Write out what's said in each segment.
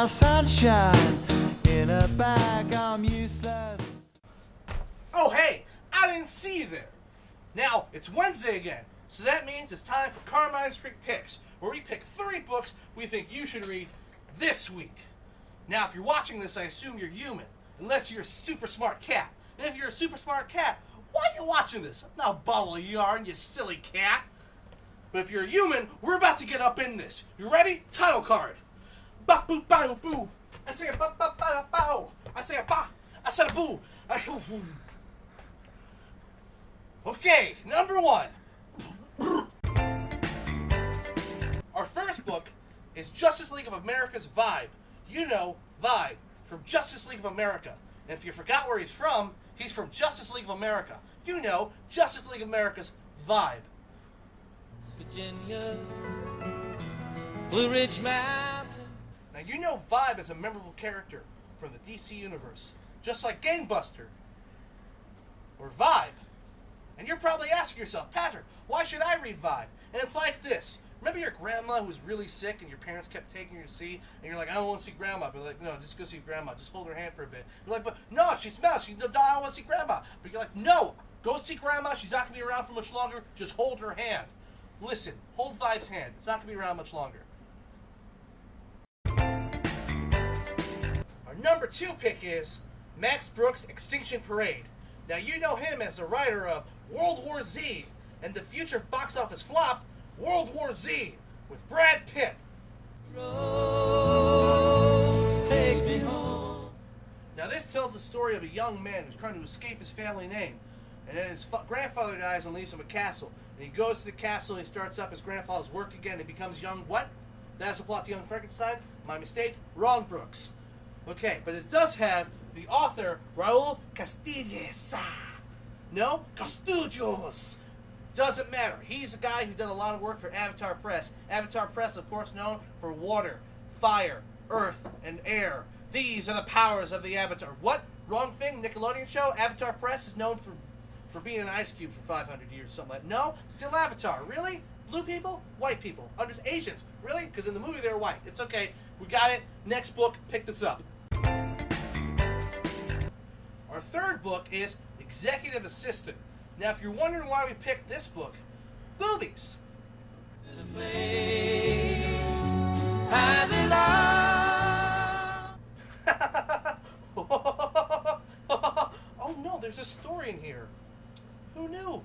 my sunshine. In a bag, I'm useless. Oh, hey, I didn't see you there. Now, it's Wednesday again, so that means it's time for Carmine Street Picks, where we pick 3 books we think you should read this week. Now, if you're watching this, I assume you're human, unless you're a super smart cat. And if you're a super smart cat, why are you watching this? I'm not a bottle of yarn, you silly cat. But if you're a human, we're about to get up in this. You ready? Title card. Ba boo ba boo. I say a ba ba ba ba. I say a ba. I said a boo. Okay, number 1. Our first book is Justice League of America's Vibe. You know, Vibe from Justice League of America. And if you forgot where he's from Justice League of America. You know, Justice League of America's Vibe. Virginia, Blue Ridge Mountain. Now you know Vibe is a memorable character from the DC universe, just like Gangbuster or Vibe. And you're probably asking yourself, Patrick, why should I read Vibe? And it's like this. Remember your grandma who was really sick and your parents kept taking her to see, and you're like, I don't want to see grandma. But like, no, just go see grandma. Just hold her hand for a bit. You're like, but no, she smells. I don't want to see grandma. But you're like, no, go see grandma. She's not going to be around for much longer. Just hold her hand. Listen, hold Vibe's hand. It's not going to be around much longer. Our number 2 pick is Max Brooks' Extinction Parade. Now you know him as the writer of World War Z and the future box office flop, World War Z, with Brad Pitt. Roads take me home. Now this tells the story of a young man who's trying to escape his family name. And then his grandfather dies and leaves him a castle. And he goes to the castle and he starts up his grandfather's work again and becomes young what? That's the plot to Young Frankenstein? My mistake? Wrong, Brooks. Okay, but it does have the author, Raul Castillas. No? Castudios. Doesn't matter. He's a guy who's done a lot of work for Avatar Press. Avatar Press, of course, known for water, fire, earth, and air. These are the powers of the Avatar. What? Wrong thing? Nickelodeon show? Avatar Press is known for being an ice cube for 500 years, something like that. No? Still Avatar. Really? Blue people? White people. Asians. Really? Because in the movie they're white. It's okay. We got it. Next book. Pick this up. Our third book is Executive Assistant. Now, if you're wondering why we picked this book, boobies. The place I belong. Oh no, there's a story in here. Who knew?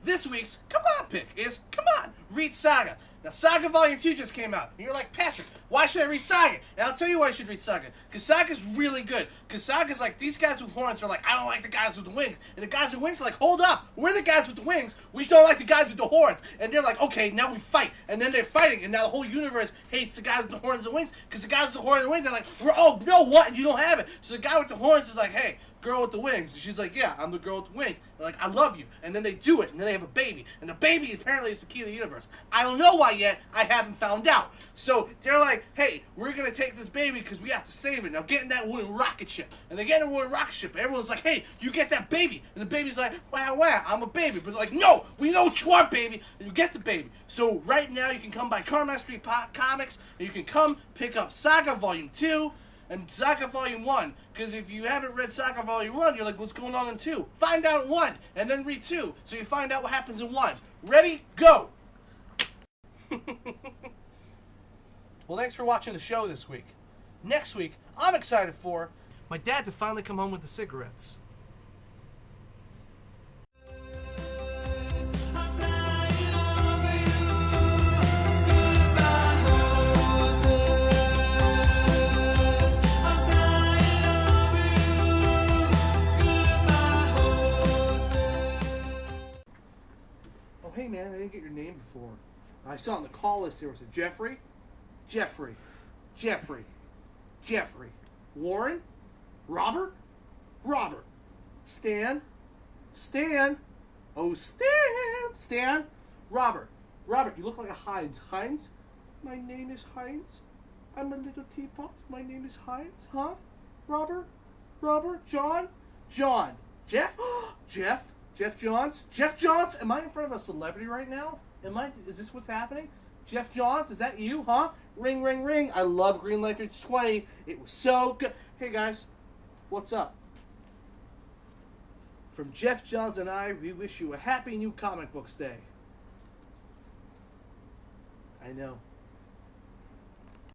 This week's Come On pick is, come on, read Saga. Now, Saga Volume 2 just came out. And you're like, Patrick, why should I read Saga? And I'll tell you why you should read Saga. Because Saga's really good. Because Saga's like, these guys with horns are like, I don't like the guys with the wings. And the guys with wings are like, hold up. We're the guys with the wings. We just don't like the guys with the horns. And they're like, okay, now we fight. And then they're fighting. And now the whole universe hates the guys with the horns and the wings. Because the guys with the horns and the wings, they're like, oh, no, what? And you don't have it. So the guy with the horns is like, hey, girl with the wings. And she's like, yeah, I'm the girl with the wings. They're like, I love you. And then they do it. And then they have a baby. And the baby apparently is the key to the universe. I don't know why yet. I haven't found out. So they're like, hey, we're going to take this baby because we have to save it. Now get in that wooden rocket ship. And they get in a wooden rocket ship. And everyone's like, hey, you get that baby. And the baby's like, wow, I'm a baby. But they're like, no, we know what you are, baby. And you get the baby. So right now you can come by Carmine Street Comics. And you can come pick up Saga Volume 2. And Saga Volume 1, because if you haven't read Saga Volume 1, you're like, what's going on in 2? Find out in 1, and then read 2, so you find out what happens in 1. Ready? Go! Well, thanks for watching the show this week. Next week, I'm excited for my dad to finally come home with the cigarettes. Hey man, I didn't get your name before. I saw on the call list there was a Jeffrey, Warren, Robert, Stan, oh Stan, Robert, you look like a Heinz. My name is Heinz. I'm a little teapot. My name is Heinz, huh? Robert, John, Jeff Johns. Am I in front of a celebrity right now? Is this what's happening? Jeff Johns, is that you, huh? Ring, ring, ring. I love Green Lanterns 20. It was so good. Hey, guys. What's up? From Jeff Johns and I, we wish you a happy new comic books day. I know.